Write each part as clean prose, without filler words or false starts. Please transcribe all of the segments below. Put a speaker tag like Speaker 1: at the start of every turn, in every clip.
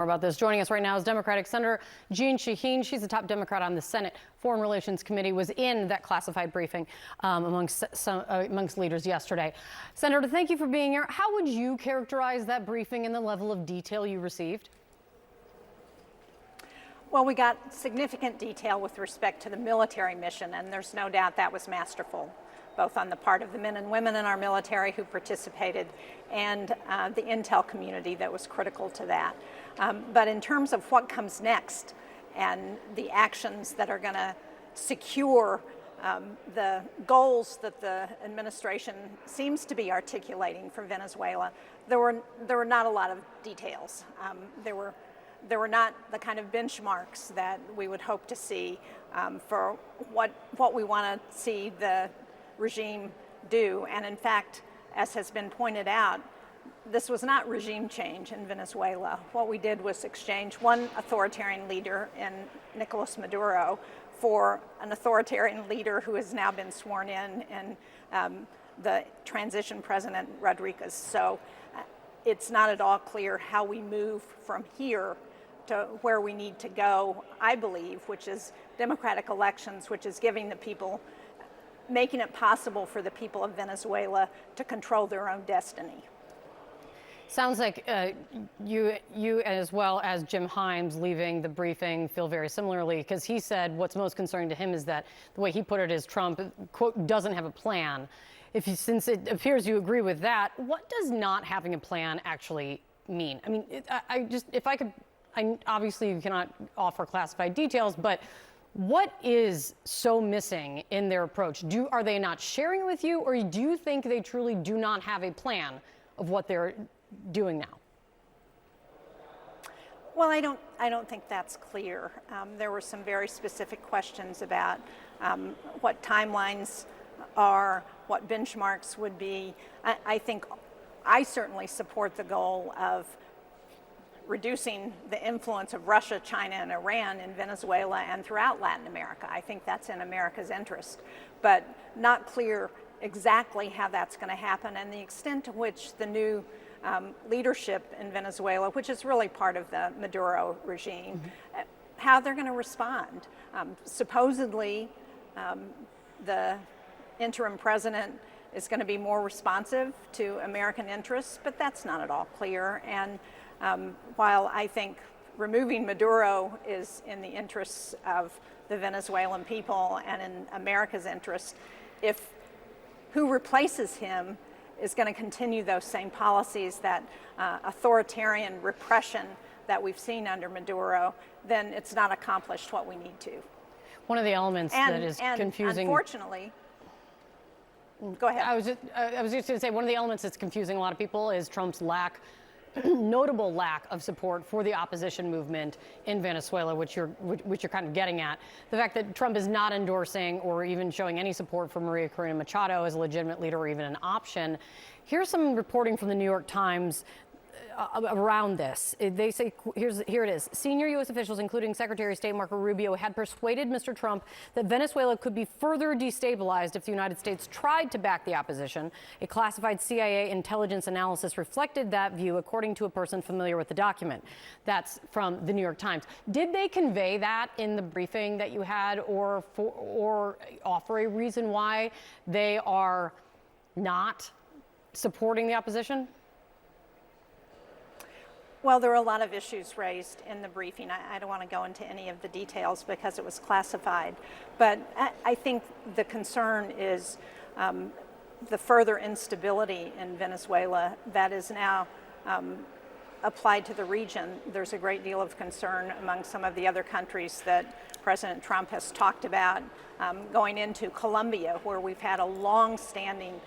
Speaker 1: More about this. Joining us right now is Democratic Senator Shaheen. She's the top Democrat on the Senate Foreign Relations Committee, was in that classified briefing amongst leaders yesterday. Senator, thank you for being here. How would you characterize that briefing and the level of detail you received?
Speaker 2: Well, we got significant detail with respect to the military mission, and there's no doubt that was masterful, both on the part of the men and women in our military who participated and the intel community that was critical to that. But in terms of what comes next and the actions that are going to secure the goals that the administration seems to be articulating for Venezuela, there were not a lot of details. There were not the kind of benchmarks that we would hope to see for what we want to see the regime do. And in fact, as has been pointed out, this was not regime change in Venezuela. What we did was exchange one authoritarian leader in Nicolas Maduro for an authoritarian leader who has now been sworn in the transition president Rodriguez. So it's not at all clear how we move from here to where we need to go, I believe, which is democratic elections, which is giving the people, making it possible for the people of Venezuela to control their own destiny.
Speaker 1: Sounds like you as well as Jim Himes leaving the briefing feel very similarly, because he said what's most concerning to him is that the way he put it is Trump, quote, doesn't have a plan. Since it appears you agree with that, what does not having a plan actually mean? I mean, obviously you cannot offer classified details, but what is so missing in their approach? Are they not sharing it with you, or do you think they truly do not have a plan of what they're doing now?
Speaker 2: Well, I don't think that's clear. There were some very specific questions about what timelines are, what benchmarks would be. I certainly support the goal of reducing the influence of Russia, China, and Iran in Venezuela and throughout Latin America. I think that's in America's interest, but not clear exactly how that's going to happen and the extent to which the new leadership in Venezuela, which is really part of the Maduro regime, how they're going to respond. Supposedly, the interim president is going to be more responsive to American interests, but that's not at all clear. And while I think removing Maduro is in the interests of the Venezuelan people and in America's interest, if who replaces him is going to continue those same policies, that authoritarian repression that we've seen under Maduro, then it's not accomplished what we need to.
Speaker 1: One of the elements that is confusing.
Speaker 2: Unfortunately, go ahead.
Speaker 1: I was just going to say, one of the elements that's confusing a lot of people is Trump's notable lack of support for the opposition movement in Venezuela, which you're kind of getting at. The fact that Trump is not endorsing or even showing any support for Maria Corina Machado as a legitimate leader or even an option. Here's some reporting from the New York Times around this. They say, here it is. Senior U.S. officials, including Secretary of State Marco Rubio, had persuaded Mr. Trump that Venezuela could be further destabilized if the United States tried to back the opposition. A classified CIA intelligence analysis reflected that view, according to a person familiar with the document. That's from the New York Times. Did they convey that in the briefing that you had, or offer a reason why they are not supporting the opposition?
Speaker 2: Well, there are a lot of issues raised in the briefing. I don't want to go into any of the details because it was classified. But I think the concern is the further instability in Venezuela that is now applied to the region. There's a great deal of concern among some of the other countries that President Trump has talked about, going into Colombia, where we've had a long-standing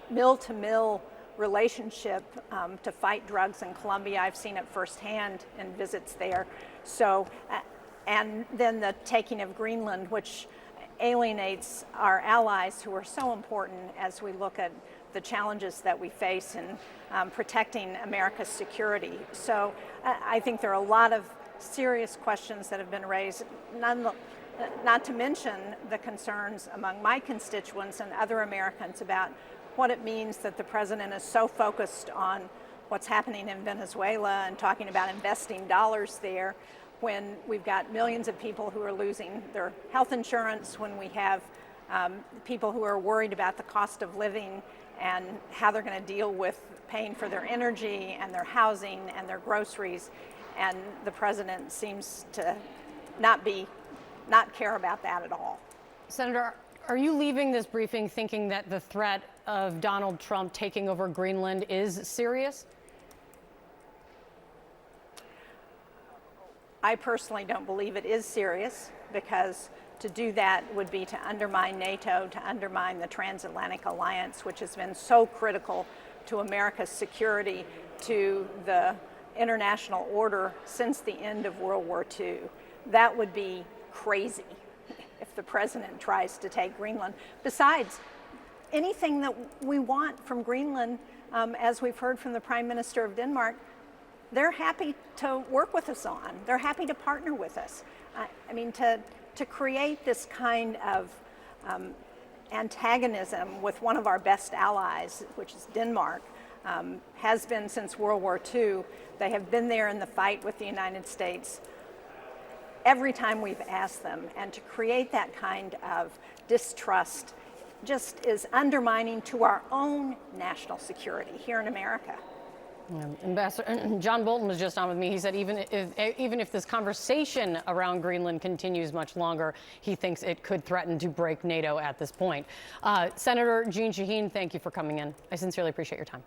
Speaker 2: mill-to-mill relationship to fight drugs in Colombia. I've seen it firsthand in visits there. So, and then the taking of Greenland, which alienates our allies who are so important as we look at the challenges that we face in protecting America's security. So I think there are a lot of serious questions that have been raised, not to mention the concerns among my constituents and other Americans about what it means that the president is so focused on what's happening in Venezuela and talking about investing dollars there when we've got millions of people who are losing their health insurance, when we have people who are worried about the cost of living and how they're going to deal with paying for their energy and their housing and their groceries. And the president seems to not care about that at all.
Speaker 1: Senator, are you leaving this briefing thinking that the threat of Donald Trump taking over Greenland is serious?
Speaker 2: I personally don't believe it is serious, because to do that would be to undermine NATO, to undermine the transatlantic alliance, which has been so critical to America's security, to the international order since the end of World War II. That would be crazy if the president tries to take Greenland. Besides, anything that we want from Greenland, as we've heard from the Prime Minister of Denmark, they're happy to work with us on. They're happy to partner with us. I mean, to create this kind of antagonism with one of our best allies, which is Denmark, has been since World War II. They have been there in the fight with the United States every time we've asked them. And to create that kind of distrust just is undermining to our own national security here in America.
Speaker 1: Ambassador John Bolton was just on with me. He said even if this conversation around Greenland continues much longer, he thinks it could threaten to break NATO at this point. Senator Jeanne Shaheen, thank you for coming in. I sincerely appreciate your time.